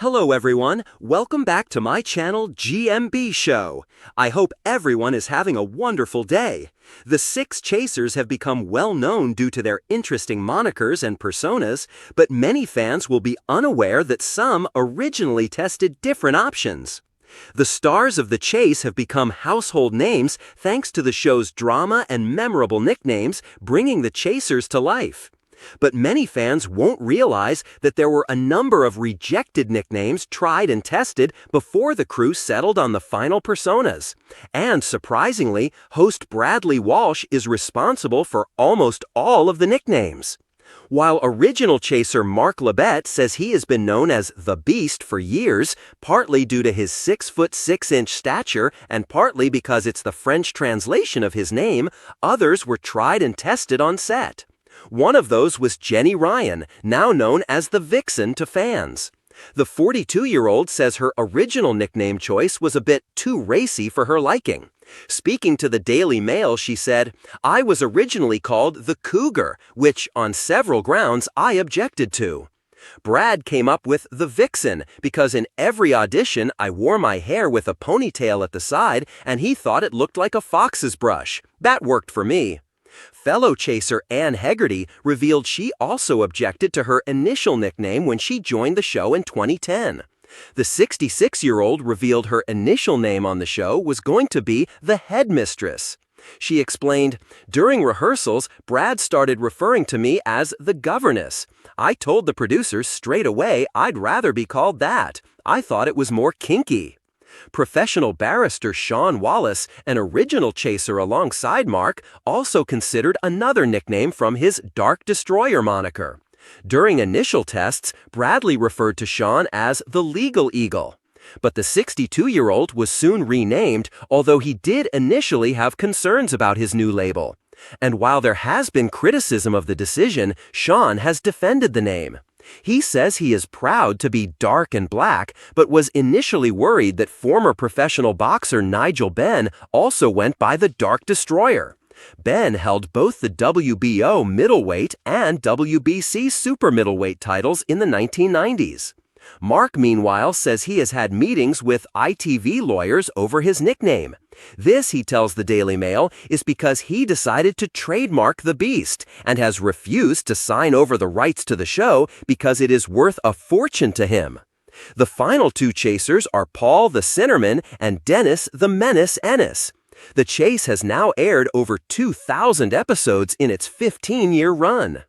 Hello everyone, welcome back to my channel GMB SHOW. I hope everyone is having a wonderful day. The six chasers have become well known due to their interesting monikers and personas, but many fans will be unaware that some originally tested different options. The stars of the chase have become household names thanks to the show's drama and memorable nicknames, bringing the chasers to life. But many fans won't realize that there were a number of rejected nicknames tried and tested before the crew settled on the final personas. And surprisingly, host Bradley Walsh is responsible for almost all of the nicknames. While original chaser Mark Labette says he has been known as the Beast for years, partly due to his 6'6" stature and partly because it's the French translation of his name, others were tried and tested on set. One of those was Jenny Ryan, now known as the Vixen to fans. The 42-year-old says her original nickname choice was a bit too racy for her liking. Speaking to the Daily Mail, she said, "I was originally called the Cougar, which, on several grounds, I objected to. Brad came up with the Vixen because in every audition I wore my hair with a ponytail at the side and he thought it looked like a fox's brush. That worked for me." Fellow chaser Ann Hegarty revealed she also objected to her initial nickname when she joined the show in 2010. The 66-year-old revealed her initial name on the show was going to be the Headmistress. She explained, "During rehearsals, Brad started referring to me as the Governess. I told the producers straight away I'd rather be called that. I thought it was more kinky." Professional barrister Sean Wallace, an original chaser alongside Mark, also considered another nickname from his Dark Destroyer moniker. During initial tests, Bradley referred to Sean as the Legal Eagle. But the 62-year-old was soon renamed, although he did initially have concerns about his new label. And while there has been criticism of the decision, Sean has defended the name. He says he is proud to be dark and black, but was initially worried that former professional boxer Nigel Benn also went by the Dark Destroyer. Benn held both the WBO middleweight and WBC super middleweight titles in the 1990s. Mark, meanwhile, says he has had meetings with ITV lawyers over his nickname. This, he tells the Daily Mail, is because he decided to trademark the Beast and has refused to sign over the rights to the show because it is worth a fortune to him. The final two chasers are Paul the Sinnerman and Dennis the Menace Ennis. The chase has now aired over 2,000 episodes in its 15-year run.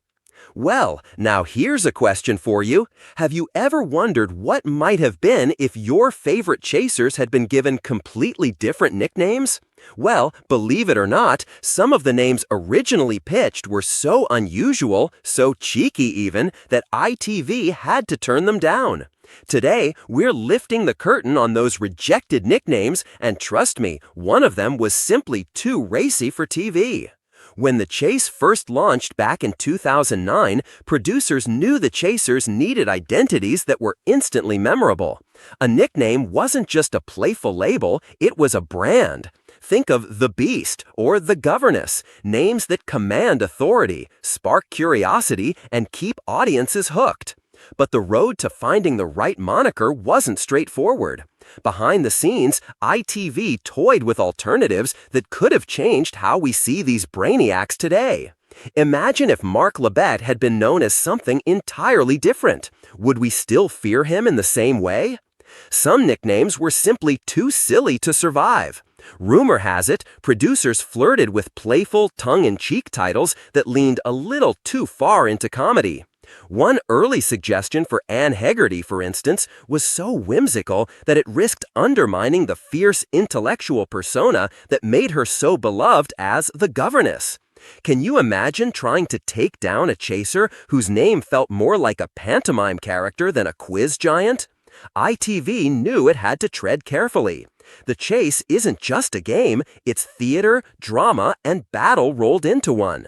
Well, now here's a question for you. Have you ever wondered what might have been if your favorite chasers had been given completely different nicknames? Well, believe it or not, some of the names originally pitched were so unusual, so cheeky even, that ITV had to turn them down. Today, we're lifting the curtain on those rejected nicknames, and trust me, one of them was simply too racy for TV. When the chase first launched back in 2009, producers knew the chasers needed identities that were instantly memorable. A nickname wasn't just a playful label, it was a brand. Think of the Beast or the Governess, names that command authority, spark curiosity, and keep audiences hooked. But the road to finding the right moniker wasn't straightforward. Behind the scenes, ITV toyed with alternatives that could have changed how we see these brainiacs today. Imagine if Mark Labette had been known as something entirely different. Would we still fear him in the same way? Some nicknames were simply too silly to survive. Rumor has it, producers flirted with playful, tongue-in-cheek titles that leaned a little too far into comedy. One early suggestion for Ann Hegarty, for instance, was so whimsical that it risked undermining the fierce intellectual persona that made her so beloved as the Governess. Can you imagine trying to take down a chaser whose name felt more like a pantomime character than a quiz giant? ITV knew it had to tread carefully. The chase isn't just a game, it's theater, drama, and battle rolled into one.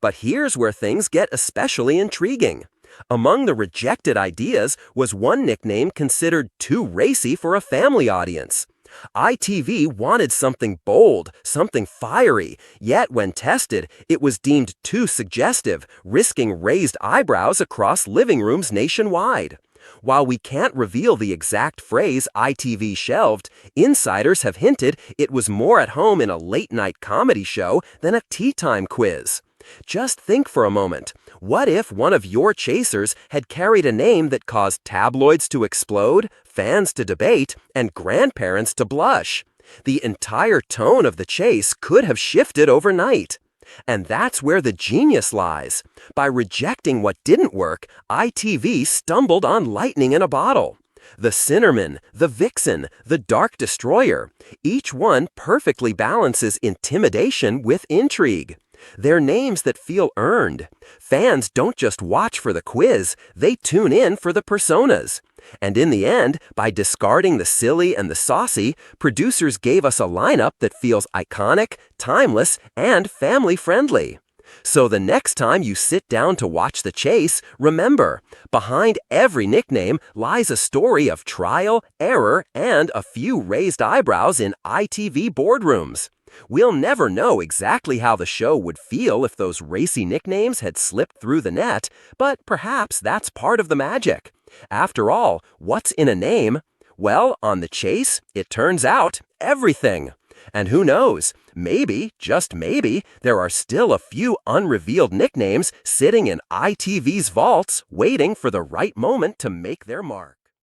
But here's where things get especially intriguing. Among the rejected ideas was one nickname considered too racy for a family audience. ITV wanted something bold, something fiery, yet when tested, it was deemed too suggestive, risking raised eyebrows across living rooms nationwide. While we can't reveal the exact phrase ITV shelved, insiders have hinted it was more at home in a late-night comedy show than a tea-time quiz. Just think for a moment. What if one of your chasers had carried a name that caused tabloids to explode, fans to debate, and grandparents to blush? The entire tone of the chase could have shifted overnight. And that's where the genius lies. By rejecting what didn't work, ITV stumbled on lightning in a bottle. The Cinnamon, the Vixen, the Dark Destroyer, each one perfectly balances intimidation with intrigue. They're names that feel earned. Fans don't just watch for the quiz, they tune in for the personas. And in the end, by discarding the silly and the saucy, producers gave us a lineup that feels iconic, timeless, and family-friendly. So the next time you sit down to watch The Chase, remember, behind every nickname lies a story of trial, error, and a few raised eyebrows in ITV boardrooms. We'll never know exactly how the show would feel if those racy nicknames had slipped through the net, but perhaps that's part of the magic. After all, what's in a name? Well, on The Chase, it turns out everything. And who knows, maybe, just maybe, there are still a few unrevealed nicknames sitting in ITV's vaults waiting for the right moment to make their mark.